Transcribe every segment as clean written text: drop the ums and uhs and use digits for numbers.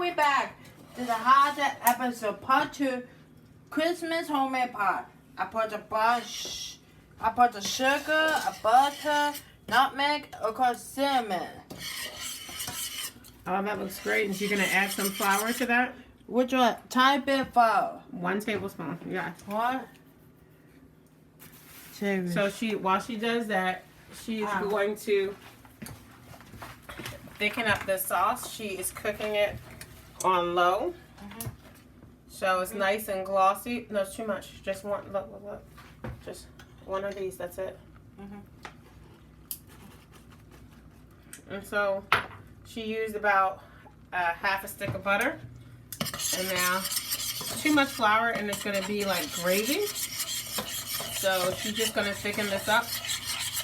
we back to the hot episode part 2, Christmas homemade pie. I put the sugar, a butter, nutmeg, of course cinnamon. Oh, that looks great. And you're gonna add some flour to that? Which one? Tiny bit of flour. 1 tablespoon. Yeah. What? Two. So while she does that, she's going to thicken up the sauce. She is cooking it on low. So it's nice and glossy. No, it's too much. Just one. Look. Just one of these. That's it. And so she used about half a stick of butter. And now too much flour and it's going to be like gravy. So she's just going to thicken this up.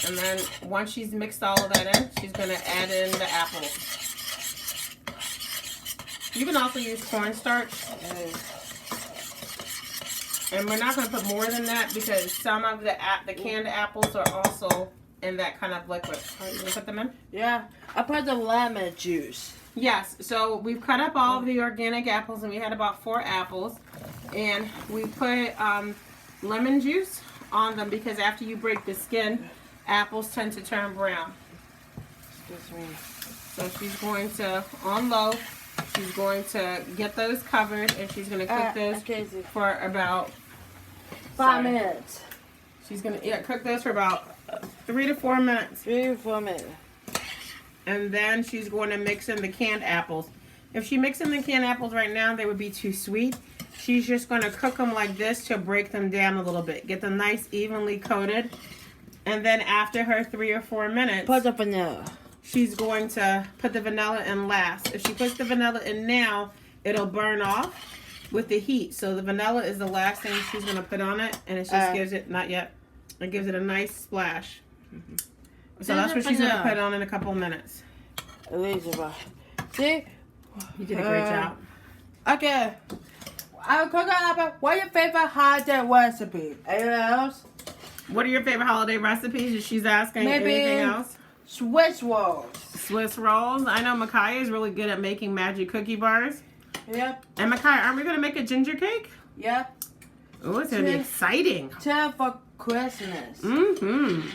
And then once she's mixed all of that in, she's going to add in the apples. You can also use cornstarch. And we're not going to put more than that because some of the canned apples are also in that kind of liquid. You going to put them in? Yeah, I put the lemon juice. Yes, so we've cut up all of the organic apples and we had about 4 apples. And we put lemon juice on them because after you break the skin, apples tend to turn brown. Excuse me. So she's going to, on low, she's going to get those covered and she's going to cook those for about 5 minutes. She's going to cook those for about 3 to 4 minutes. 3 to 4 minutes. And then she's going to mix in the canned apples. If she mixed in the canned apples right now, they would be too sweet. She's just going to cook them like this to break them down a little bit. Get them nice, evenly coated. And then after her 3 or 4 minutes, put the vanilla. She's going to put the vanilla in last. If she puts the vanilla in now, it'll burn off with the heat. So the vanilla is the last thing she's going to put on it. And it just gives it, not yet, it gives it a nice splash. So that's what she's going to put on in a couple minutes. Elizabeth. See? You did a great job. Okay. I'll cook up. What's your favorite holiday recipe? Anything else? What are your favorite holiday recipes? If she's asking anything else? Swiss rolls. Swiss rolls. I know Micaiah is really good at making magic cookie bars. Yep. And Micaiah, aren't we going to make a ginger cake? Yep. Oh, it's going to be exciting. Time for Christmas. Mm-hmm.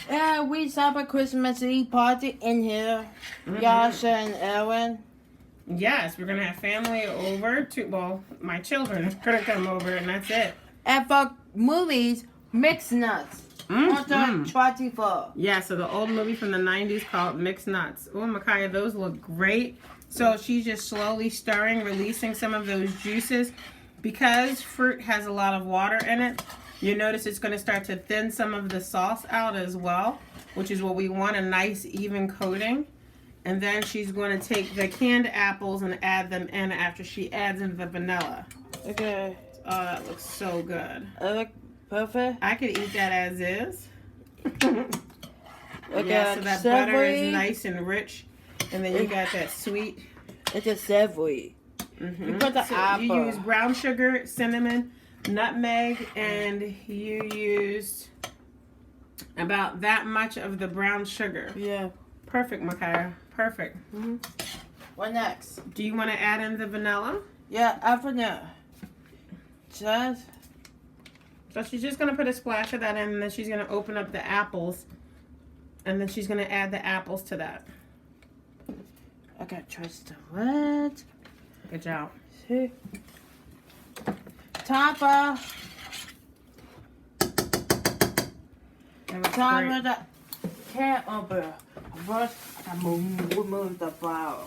Yeah, we celebrate Christmas Eve party in here. Yasha and Ellen. Yes, we're going to have family over to, well, my children are going to come over and that's it. And for movies, Mixed Nuts. On 24. Yeah, so the old movie from the 90s called Mixed Nuts. Oh, Micaiah, those look great. So she's just slowly stirring, releasing some of those juices. Because fruit has a lot of water in it, you notice it's going to start to thin some of the sauce out as well, which is what we want, a nice even coating. And then she's going to take the canned apples and add them in after she adds in the vanilla. Okay. Oh, that looks so good. It look perfect. I could eat that as is. Okay, yeah, so that butter is nice and rich. And then you got that sweet. It's a savory. You put the apple. You use brown sugar, cinnamon, nutmeg, and you used about that much of the brown sugar. Yeah. Perfect, Micaiah. Perfect. What next? Do you want to add in the vanilla? Yeah, after that. Just. So she's just going to put a splash of that in, and then she's going to open up the apples, and then she's going to add the apples to that. I got trust the what? Good job. See? Tapa. Tapa the can open. First, I move the flour.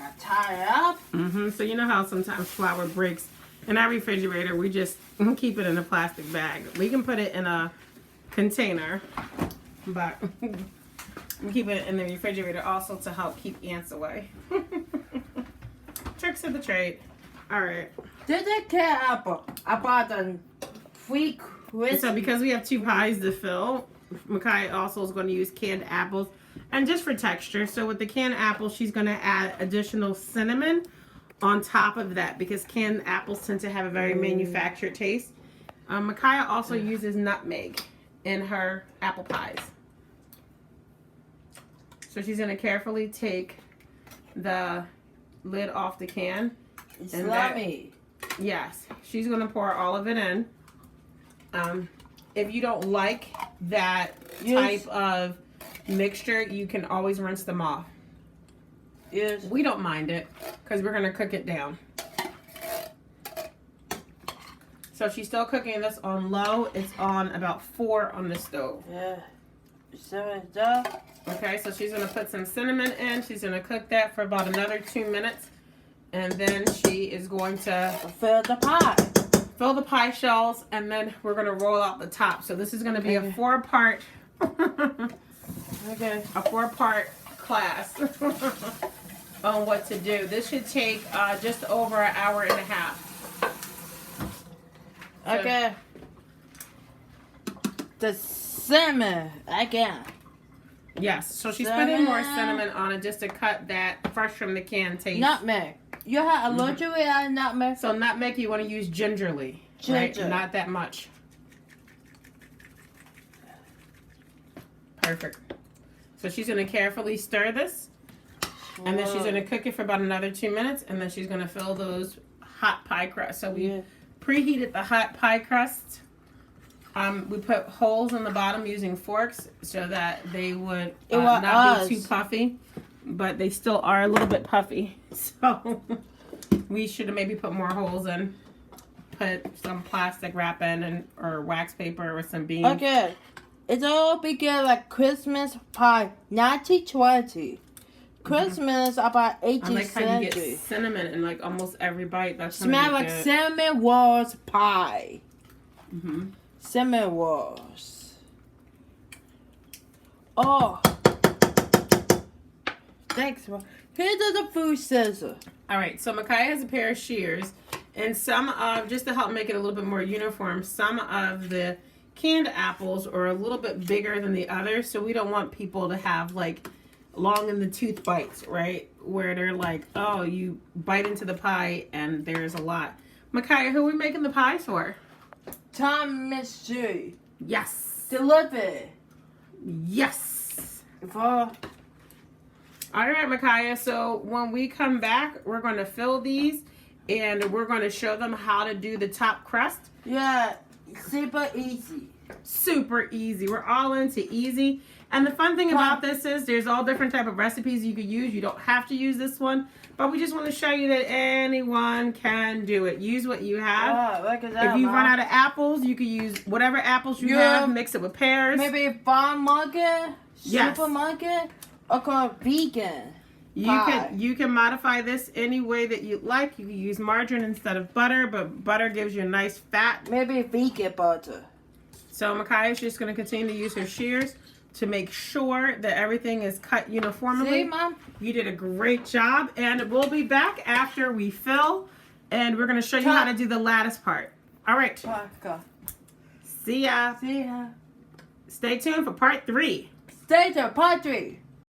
I tie it up. So you know how sometimes flour breaks in our refrigerator. We just keep it in a plastic bag. We can put it in a container, but we keep it in the refrigerator also to help keep ants away. Tricks of the trade. All right. Did they can apple? I bought the 3 crisp. So because we have 2 pies to fill, Micaiah also is going to use canned apples. And just for texture, so with the canned apples, she's going to add additional cinnamon on top of that because canned apples tend to have a very manufactured taste. Micaiah also uses nutmeg in her apple pies. So she's going to carefully take the lid off the can. It's And that- slimy. Yes, she's gonna pour all of it in. If you don't like that type of mixture, you can always rinse them off. Yes. We don't mind it because we're gonna cook it down. So she's still cooking this on low. It's on about 4 on the stove. Yeah. Cinnamon done. Okay, so she's gonna put some cinnamon in. She's gonna cook that for about another 2 minutes. And then she is going to Fill the pie. fill the pie shells, and then we're gonna roll out the top. So this is gonna be a 4-part, Okay. a 4-part class on what to do. This should take just over an hour and a half. So- Okay. The cinnamon again. Yes, so she's putting more Cinnamon. cinnamon on it just to cut that fresh from the can taste. Nutmeg. You have allergic with nutmeg. So nutmeg you want to use gingerly, Ginger. right? Not that much. Perfect. So she's going to carefully stir this, and then she's going to cook it for about another 2 minutes, and then she's going to fill those hot pie crusts. So we preheated the hot pie crust. We put holes in the bottom using forks so that they would not be too puffy, but they still are a little bit puffy. So we should have maybe put more holes in, put some plastic wrap in, or wax paper or some beans. Okay. It's all began like Christmas pie, 1920. Christmas about I 18th like how you get century. cinnamon in like almost every bite. That's Smell like good. cinnamon rolls pie. Mm-hmm. Cinnamon rolls. Oh. Thanks. Here's the food scissors. All right, so Micaiah has a pair of shears, and some of, just to help make it a little bit more uniform, some of the canned apples are a little bit bigger than the others, so we don't want people to have like long in the tooth bites, right? Where they're like, oh, you bite into the pie and there's a lot. Micaiah, who are we making the pies for? Tom Mystery. Yes. Deliver. Yes. For All right, Micaiah, so when we come back, we're going to fill these, and we're going to show them how to do the top crust. yeah, super easy. Super easy. We're all into easy. And the fun thing about this is there's all different type of recipes you could use. You don't have to use this one, but we just want to show you that anyone can do it. Use what you have. Oh, look at that. If you Mom. run out of apples, you can use whatever apples you have, mix it with pears. Maybe farm market, Yes. supermarket, or called vegan. pie. You can modify this any way that you like. You can use margarine instead of butter, but butter gives you a nice fat. Maybe vegan butter. So Micaiah's just going to continue to use her shears to make sure that everything is cut uniformly. See, Mom? You did a great job, and we'll be back after we fill, and we're going to show you how to do the lattice part. All right. Go. See ya. See ya. Stay tuned for part 3. Stay to part 3.